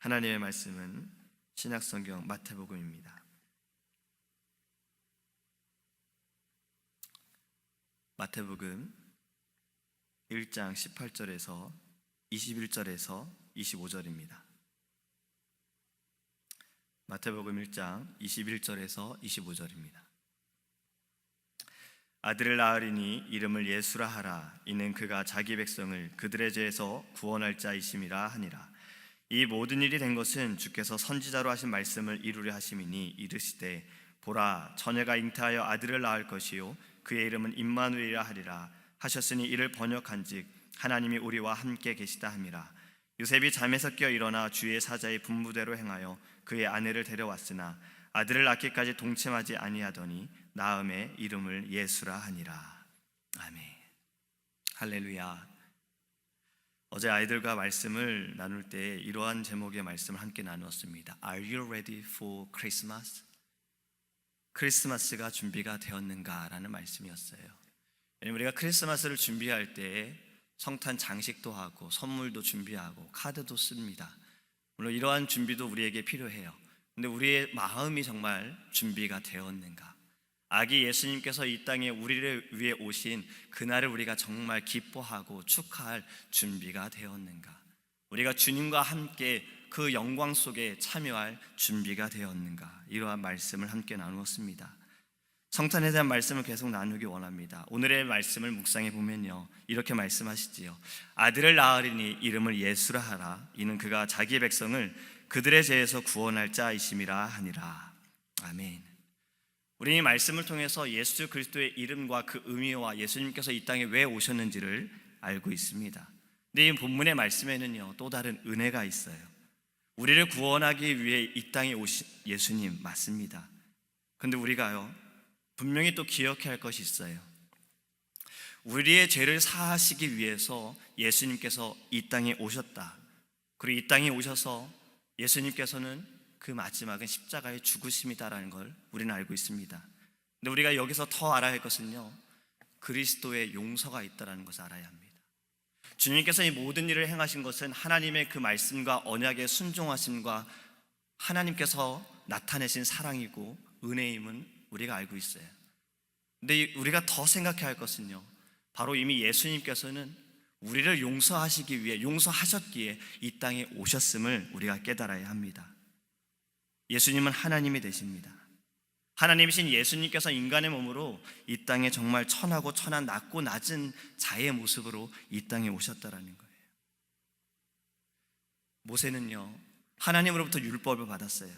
하나님의 말씀은 신약성경 마태복음입니다. 마태복음 1장 18절에서 21절에서 25절입니다. 마태복음 1장 21절에서 25절입니다. 아들을 낳으리니 이름을 예수라 하라. 이는 그가 자기 백성을 그들의 죄에서 구원할 자이심이라 하니라. 이 모든 일이 된 것은 주께서 선지자로 하신 말씀을 이루려 하심이니 이르시되 보라 처녀가 잉태하여 아들을 낳을 것이요 그의 이름은 임마누엘이라 하리라 하셨으니 이를 번역한즉 하나님이 우리와 함께 계시다 함이라. 요셉이 잠에서 깨어 일어나 주의 사자의 분부대로 행하여 그의 아내를 데려왔으나 아들을 낳기까지 동침하지 아니하더니 낳음에 이름을 예수라 하니라. 아멘. 할렐루야. 어제 아이들과 말씀을 나눌 때 이러한 제목의 말씀을 함께 나누었습니다. Are you ready for Christmas? 크리스마스가 준비가 되었는가? 라는 말씀이었어요. 왜냐면 우리가 크리스마스를 준비할 때 성탄 장식도 하고 선물도 준비하고 카드도 씁니다. 물론 이러한 준비도 우리에게 필요해요. 근데 우리의 마음이 정말 준비가 되었는가? 아기 예수님께서 이 땅에 우리를 위해 오신 그날을 우리가 정말 기뻐하고 축하할 준비가 되었는가? 우리가 주님과 함께 그 영광 속에 참여할 준비가 되었는가? 이러한 말씀을 함께 나누었습니다. 성탄에 대한 말씀을 계속 나누기 원합니다. 오늘의 말씀을 묵상해 보면요, 이렇게 말씀하시지요. 아들을 낳으리니 이름을 예수라 하라. 이는 그가 자기 백성을 그들의 죄에서 구원할 자이심이라 하니라. 아멘. 우리 이 말씀을 통해서 예수 그리스도의 이름과 그 의미와 예수님께서 이 땅에 왜 오셨는지를 알고 있습니다. 근데 이 본문의 말씀에는요, 또 다른 은혜가 있어요. 우리를 구원하기 위해 이 땅에 오신 예수님 맞습니다. 근데 우리가요, 분명히 또 기억해야 할 것이 있어요. 우리의 죄를 사하시기 위해서 예수님께서 이 땅에 오셨다. 그리고 이 땅에 오셔서 예수님께서는 그 마지막은 십자가의 죽으심이다라는 걸 우리는 알고 있습니다. 근데 우리가 여기서 더 알아야 할 것은요, 그리스도의 용서가 있다는 것을 알아야 합니다. 주님께서 이 모든 일을 행하신 것은 하나님의 그 말씀과 언약의 순종하심과 하나님께서 나타내신 사랑이고 은혜임은 우리가 알고 있어요. 근데 우리가 더 생각해야 할 것은요, 바로 이미 예수님께서는 우리를 용서하시기 위해, 용서하셨기에 이 땅에 오셨음을 우리가 깨달아야 합니다. 예수님은 하나님이 되십니다. 하나님이신 예수님께서 인간의 몸으로 이 땅에 정말 천하고 천한 낮고 낮은 자의 모습으로 이 땅에 오셨다라는 거예요. 모세는요, 하나님으로부터 율법을 받았어요.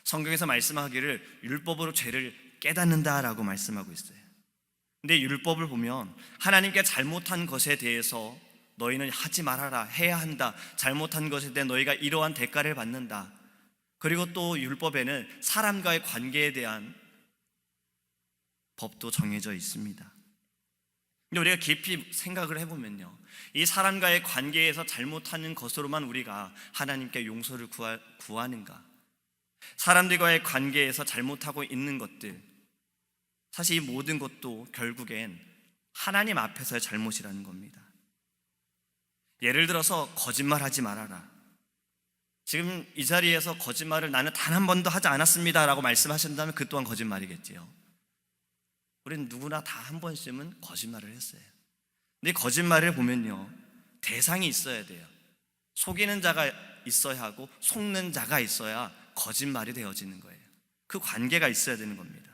성경에서 말씀하기를 율법으로 죄를 깨닫는다라고 말씀하고 있어요. 근데 율법을 보면 하나님께 잘못한 것에 대해서 너희는 하지 말아라, 해야 한다, 잘못한 것에 대해 너희가 이러한 대가를 받는다. 그리고 또 율법에는 사람과의 관계에 대한 법도 정해져 있습니다. 근데 우리가 깊이 생각을 해보면요, 이 사람과의 관계에서 잘못하는 것으로만 우리가 하나님께 용서를 구하는가? 사람들과의 관계에서 잘못하고 있는 것들, 사실 이 모든 것도 결국엔 하나님 앞에서의 잘못이라는 겁니다. 예를 들어서 거짓말하지 말아라. 지금 이 자리에서 거짓말을 나는 단 한 번도 하지 않았습니다 라고 말씀하신다면 그 또한 거짓말이겠지요. 우리는 누구나 다 한 번쯤은 거짓말을 했어요. 근데 거짓말을 보면요, 대상이 있어야 돼요. 속이는 자가 있어야 하고 속는 자가 있어야 거짓말이 되어지는 거예요. 그 관계가 있어야 되는 겁니다.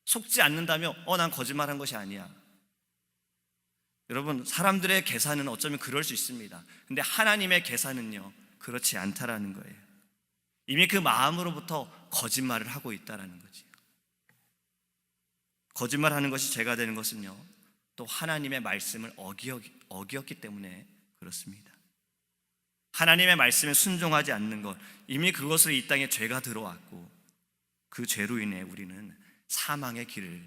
속지 않는다면 난 거짓말한 것이 아니야. 여러분, 사람들의 계산은 어쩌면 그럴 수 있습니다. 근데 하나님의 계산은요, 그렇지 않다라는 거예요. 이미 그 마음으로부터 거짓말을 하고 있다라는 거지. 거짓말하는 것이 죄가 되는 것은요, 또 하나님의 말씀을 어기었기 때문에 그렇습니다. 하나님의 말씀에 순종하지 않는 것, 이미 그것으로 이 땅에 죄가 들어왔고 그 죄로 인해 우리는 사망의 길을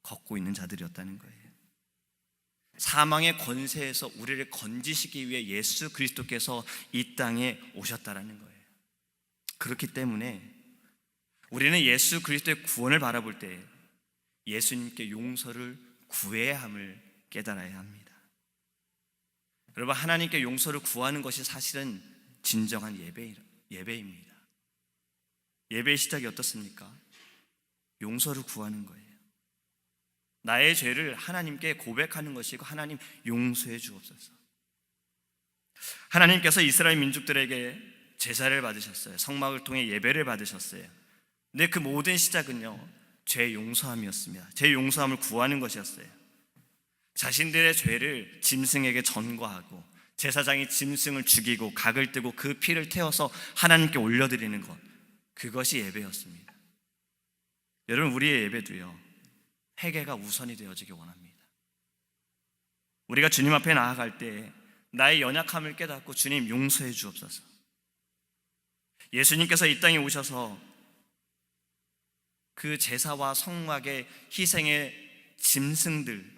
걷고 있는 자들이었다는 거예요. 사망의 권세에서 우리를 건지시기 위해 예수 그리스도께서 이 땅에 오셨다라는 거예요. 그렇기 때문에 우리는 예수 그리스도의 구원을 바라볼 때 예수님께 용서를 구해야 함을 깨달아야 합니다. 여러분, 하나님께 용서를 구하는 것이 사실은 진정한 예배입니다. 예배의 시작이 어떻습니까? 용서를 구하는 거예요. 나의 죄를 하나님께 고백하는 것이고, 하나님 용서해 주옵소서. 하나님께서 이스라엘 민족들에게 제사를 받으셨어요. 성막을 통해 예배를 받으셨어요. 근데 그 모든 시작은요, 죄 용서함이었습니다. 죄 용서함을 구하는 것이었어요. 자신들의 죄를 짐승에게 전과하고, 제사장이 짐승을 죽이고 각을 뜨고 그 피를 태워서 하나님께 올려드리는 것, 그것이 예배였습니다. 여러분, 우리의 예배도요, 회개가 우선이 되어지기 원합니다. 우리가 주님 앞에 나아갈 때 나의 연약함을 깨닫고, 주님 용서해 주옵소서. 예수님께서 이 땅에 오셔서 그 제사와 성막의 희생의 짐승들,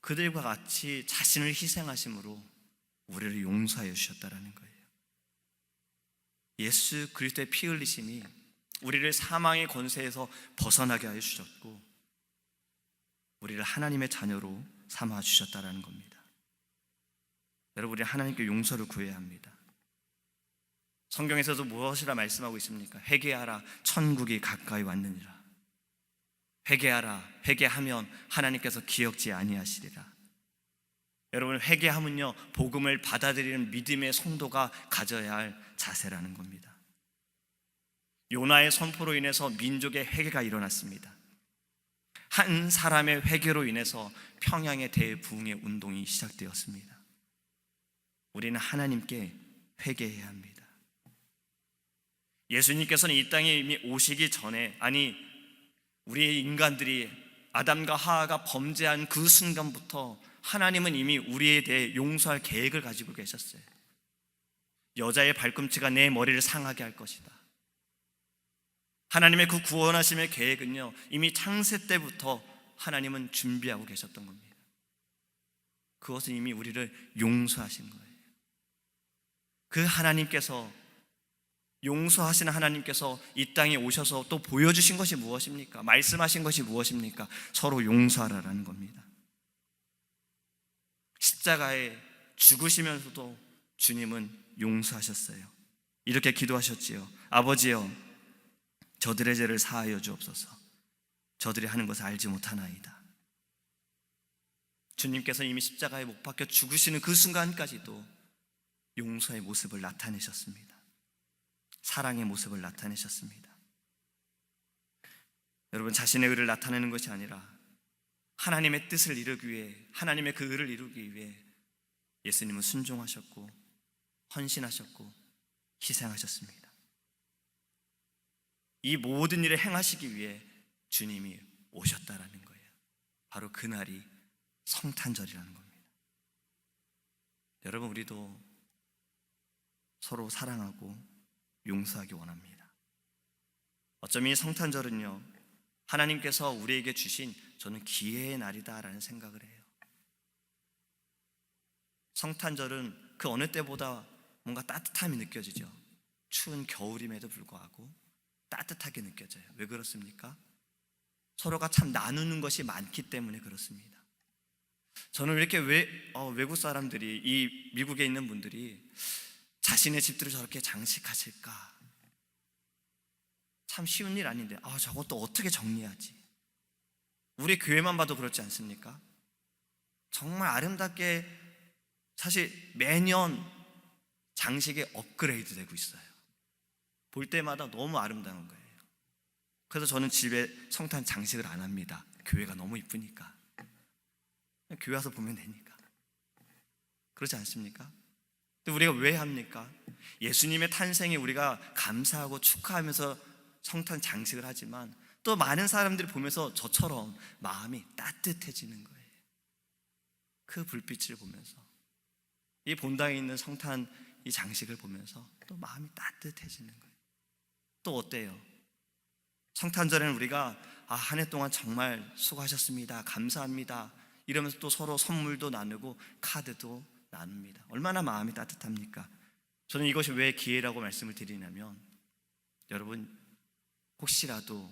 그들과 같이 자신을 희생하심으로 우리를 용서하여 주셨다라는 거예요. 예수 그리스도의 피 흘리심이 우리를 사망의 권세에서 벗어나게 하여 주셨고, 우리를 하나님의 자녀로 삼아 주셨다라는 겁니다. 여러분, 우리 하나님께 용서를 구해야 합니다. 성경에서도 무엇이라 말씀하고 있습니까? 회개하라, 천국이 가까이 왔느니라. 회개하라, 회개하면 하나님께서 기억지 아니하시리라. 여러분, 회개함은요, 복음을 받아들이는 믿음의 성도가 가져야 할 자세라는 겁니다. 요나의 선포로 인해서 민족의 회개가 일어났습니다. 한 사람의 회개로 인해서 평양의 대부흥의 운동이 시작되었습니다. 우리는 하나님께 회개해야 합니다. 예수님께서는 이 땅에 이미 오시기 전에, 아니 우리 인간들이 아담과 하하가 범죄한 그 순간부터 하나님은 이미 우리에 대해 용서할 계획을 가지고 계셨어요. 여자의 발꿈치가 내 머리를 상하게 할 것이다. 하나님의 그 구원하심의 계획은요, 이미 창세 때부터 하나님은 준비하고 계셨던 겁니다. 그것은 이미 우리를 용서하신 거예요. 그 하나님께서, 용서하시는 하나님께서 이 땅에 오셔서 또 보여주신 것이 무엇입니까? 말씀하신 것이 무엇입니까? 서로 용서하라라는 겁니다. 십자가에 죽으시면서도 주님은 용서하셨어요. 이렇게 기도하셨지요. 아버지여, 저들의 죄를 사하여 주옵소서. 저들이 하는 것을 알지 못하나이다. 주님께서 이미 십자가에 못 박혀 죽으시는 그 순간까지도 용서의 모습을 나타내셨습니다. 사랑의 모습을 나타내셨습니다. 여러분, 자신의 의를 나타내는 것이 아니라 하나님의 뜻을 이루기 위해, 하나님의 그 의를 이루기 위해 예수님은 순종하셨고 헌신하셨고 희생하셨습니다. 이 모든 일을 행하시기 위해 주님이 오셨다라는 거예요. 바로 그날이 성탄절이라는 겁니다. 여러분, 우리도 서로 사랑하고 용서하기 원합니다. 어쩌면 이 성탄절은요, 하나님께서 우리에게 주신, 저는 기회의 날이다라는 생각을 해요. 성탄절은 그 어느 때보다 뭔가 따뜻함이 느껴지죠. 추운 겨울임에도 불구하고 따뜻하게 느껴져요. 왜 그렇습니까? 서로가 참 나누는 것이 많기 때문에 그렇습니다. 저는 이렇게 외국 사람들이, 이 미국에 있는 분들이 자신의 집들을 저렇게 장식하실까? 참 쉬운 일 아닌데, 저것도 어떻게 정리하지? 우리 교회만 봐도 그렇지 않습니까? 정말 아름답게, 사실 매년 장식이 업그레이드 되고 있어요. 볼 때마다 너무 아름다운 거예요. 그래서 저는 집에 성탄 장식을 안 합니다. 교회가 너무 이쁘니까. 그냥 교회 와서 보면 되니까. 그렇지 않습니까? 근데 우리가 왜 합니까? 예수님의 탄생에 우리가 감사하고 축하하면서 성탄 장식을 하지만, 또 많은 사람들이 보면서 저처럼 마음이 따뜻해지는 거예요. 그 불빛을 보면서, 이 본당에 있는 성탄 이 장식을 보면서 또 마음이 따뜻해지는 거예요. 또 어때요? 성탄절에는 우리가 한 해 동안 정말 수고하셨습니다, 감사합니다 이러면서 또 서로 선물도 나누고 카드도 나눕니다. 얼마나 마음이 따뜻합니까? 저는 이것이 왜 기회라고 말씀을 드리냐면, 여러분, 혹시라도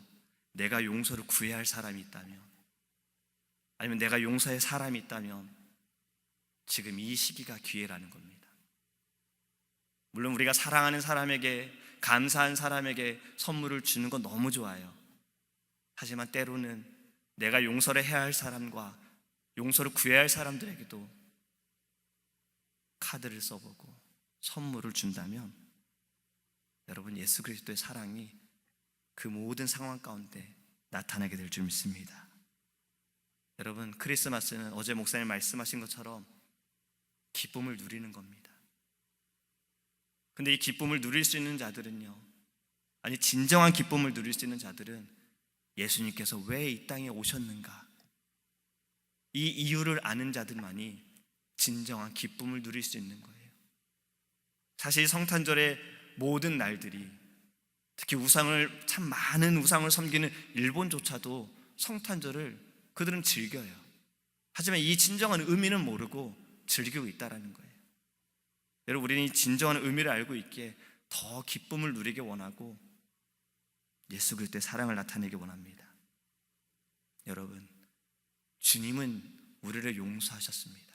내가 용서를 구해야 할 사람이 있다면, 아니면 내가 용서할 사람이 있다면 지금 이 시기가 기회라는 겁니다. 물론 우리가 사랑하는 사람에게, 감사한 사람에게 선물을 주는 건 너무 좋아요. 하지만 때로는 내가 용서를 해야 할 사람과 용서를 구해야 할 사람들에게도 카드를 써보고 선물을 준다면 여러분, 예수 그리스도의 사랑이 그 모든 상황 가운데 나타나게 될 줄 믿습니다. 여러분, 크리스마스는 어제 목사님 말씀하신 것처럼 기쁨을 누리는 겁니다. 근데 이 기쁨을 누릴 수 있는 자들은요, 아니 진정한 기쁨을 누릴 수 있는 자들은 예수님께서 왜 이 땅에 오셨는가, 이 이유를 아는 자들만이 진정한 기쁨을 누릴 수 있는 거예요. 사실 성탄절의 모든 날들이, 특히 참 많은 우상을 섬기는 일본조차도 성탄절을 그들은 즐겨요. 하지만 이 진정한 의미는 모르고 즐기고 있다는 거예요. 여러분, 우리는 이 진정한 의미를 알고 있기에 더 기쁨을 누리게 원하고 예수 그리스도의 사랑을 나타내기 원합니다. 여러분, 주님은 우리를 용서하셨습니다.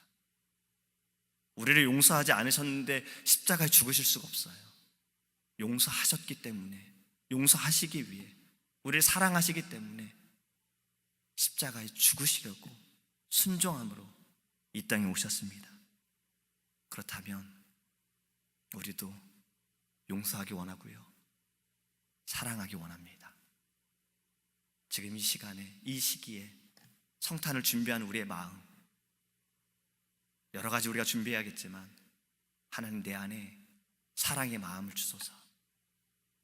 우리를 용서하지 않으셨는데 십자가에 죽으실 수가 없어요. 용서하셨기 때문에, 용서하시기 위해, 우리를 사랑하시기 때문에 십자가에 죽으시려고 순종함으로 이 땅에 오셨습니다. 그렇다면 우리도 용서하기 원하고요, 사랑하기 원합니다. 지금 이 시간에, 이 시기에 성탄을 준비하는 우리의 마음, 여러 가지 우리가 준비해야겠지만 하나님, 내 안에 사랑의 마음을 주소서.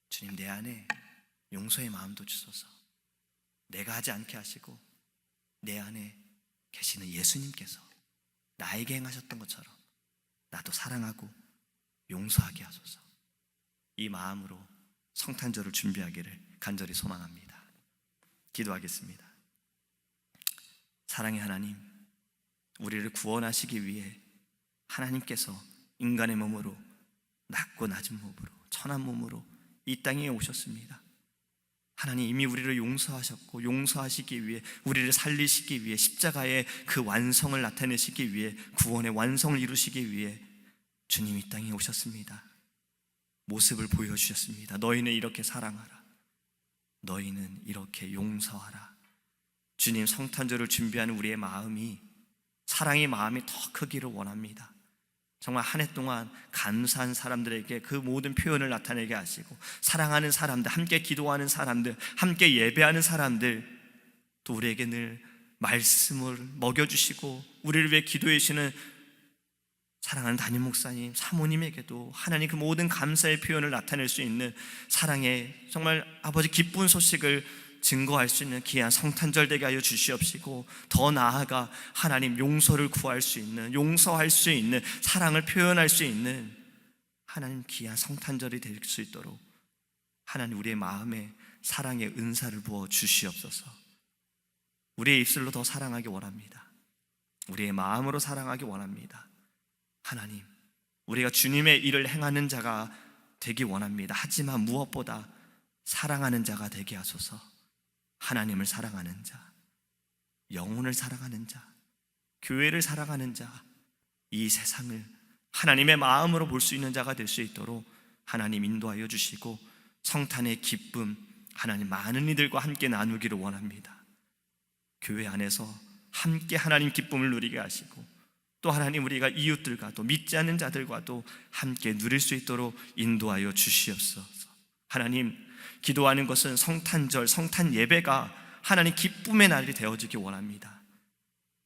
주님, 내 안에 용서의 마음도 주소서. 내가 하지 않게 하시고 내 안에 계시는 예수님께서 나에게 행하셨던 것처럼 나도 사랑하고 용서하게 하소서. 이 마음으로 성탄절을 준비하기를 간절히 소망합니다. 기도하겠습니다. 사랑의 하나님, 우리를 구원하시기 위해 하나님께서 인간의 몸으로, 낮고 낮은 몸으로, 천한 몸으로 이 땅에 오셨습니다. 하나님, 이미 우리를 용서하셨고 용서하시기 위해, 우리를 살리시기 위해, 십자가의 그 완성을 나타내시기 위해, 구원의 완성을 이루시기 위해 주님 이 땅에 오셨습니다. 모습을 보여주셨습니다. 너희는 이렇게 사랑하라, 너희는 이렇게 용서하라. 주님, 성탄절을 준비하는 우리의 마음이, 사랑의 마음이 더 크기를 원합니다. 정말 한 해 동안 감사한 사람들에게 그 모든 표현을 나타내게 하시고, 사랑하는 사람들, 함께 기도하는 사람들, 함께 예배하는 사람들, 또 우리에게 늘 말씀을 먹여주시고 우리를 위해 기도해 주시는 사랑하는 담임 목사님, 사모님에게도 하나님 그 모든 감사의 표현을 나타낼 수 있는, 사랑의 정말 아버지 기쁜 소식을 증거할 수 있는 귀한 성탄절 되게 하여 주시옵시고, 더 나아가 하나님 용서를 구할 수 있는, 용서할 수 있는, 사랑을 표현할 수 있는 하나님 귀한 성탄절이 될 수 있도록 하나님, 우리의 마음에 사랑의 은사를 부어 주시옵소서. 우리의 입술로 더 사랑하기 원합니다. 우리의 마음으로 사랑하기 원합니다. 하나님, 우리가 주님의 일을 행하는 자가 되기 원합니다. 하지만 무엇보다 사랑하는 자가 되게 하소서. 하나님을 사랑하는 자, 영혼을 사랑하는 자, 교회를 사랑하는 자, 이 세상을 하나님의 마음으로 볼 수 있는 자가 될 수 있도록 하나님 인도하여 주시고, 성탄의 기쁨 하나님 많은 이들과 함께 나누기를 원합니다. 교회 안에서 함께 하나님 기쁨을 누리게 하시고, 또 하나님 우리가 이웃들과도, 믿지 않는 자들과도 함께 누릴 수 있도록 인도하여 주시옵소서. 하나님, 기도하는 것은 성탄절, 성탄 예배가 하나님 기쁨의 날이 되어지기 원합니다.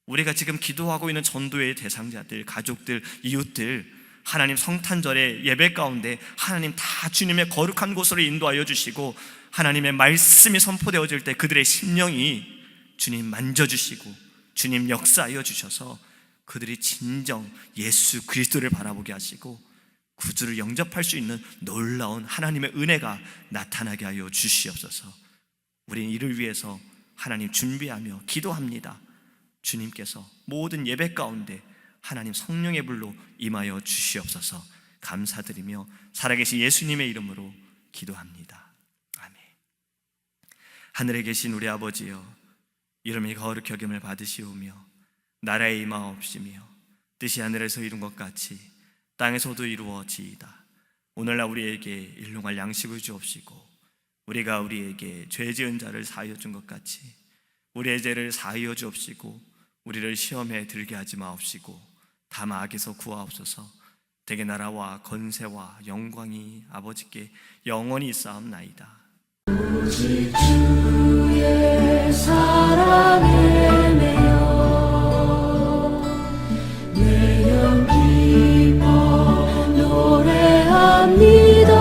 우리가 지금 기도하고 있는 전도의 대상자들, 가족들, 이웃들, 하나님 성탄절의 예배 가운데 하나님 다 주님의 거룩한 곳으로 인도하여 주시고, 하나님의 말씀이 선포되어질 때 그들의 심령이 주님 만져주시고 주님 역사하여 주셔서 그들이 진정 예수 그리스도를 바라보게 하시고 구주를 영접할 수 있는 놀라운 하나님의 은혜가 나타나게 하여 주시옵소서. 우리는 이를 위해서 하나님 준비하며 기도합니다. 주님께서 모든 예배 가운데 하나님 성령의 불로 임하여 주시옵소서. 감사드리며 살아계신 예수님의 이름으로 기도합니다. 아멘. 하늘에 계신 우리 아버지여, 이름이 거룩히 여김을 받으시오며 나라의 임하옵시며 뜻이 하늘에서 이룬 것 같이 땅에서도 이루어지이다. 오늘날 우리에게 일용할 양식을 주옵시고 우리가 우리에게 죄 지은 자를 사하여 준 것 같이 우리의 죄를 사하여 주옵시고 우리를 시험에 들게 하지 마옵시고 다만 악에서 구하옵소서. 대개 나라와 건세와 영광이 아버지께 영원히 있사옵나이다. 오직 주의 사랑에 매여 내 영 기뻐 노래합니다.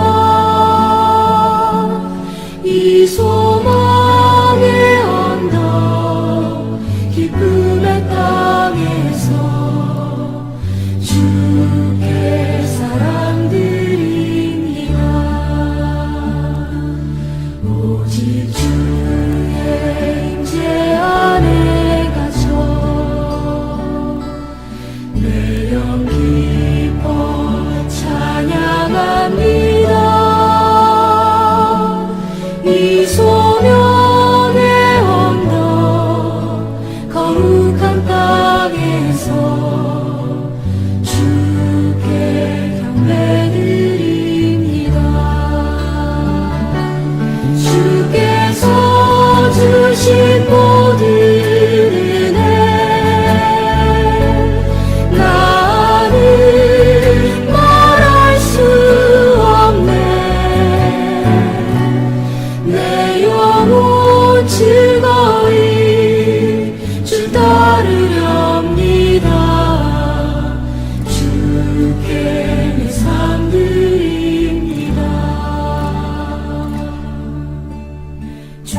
이 소망의 언덕 기쁨의 땅에서 주께 사랑 드립니다. 오직 주의 임재 안에 갇혀 내 영 기뻐 찬양합니다. 이 소명의 언덕 거룩한 땅에서 주께 경배드립니다. 주께서 주신 모든 은혜 나는 말할 수 없네. 내 영혼 즐거이 주 따르렵니다. 주께 내 삶 드립니다. 주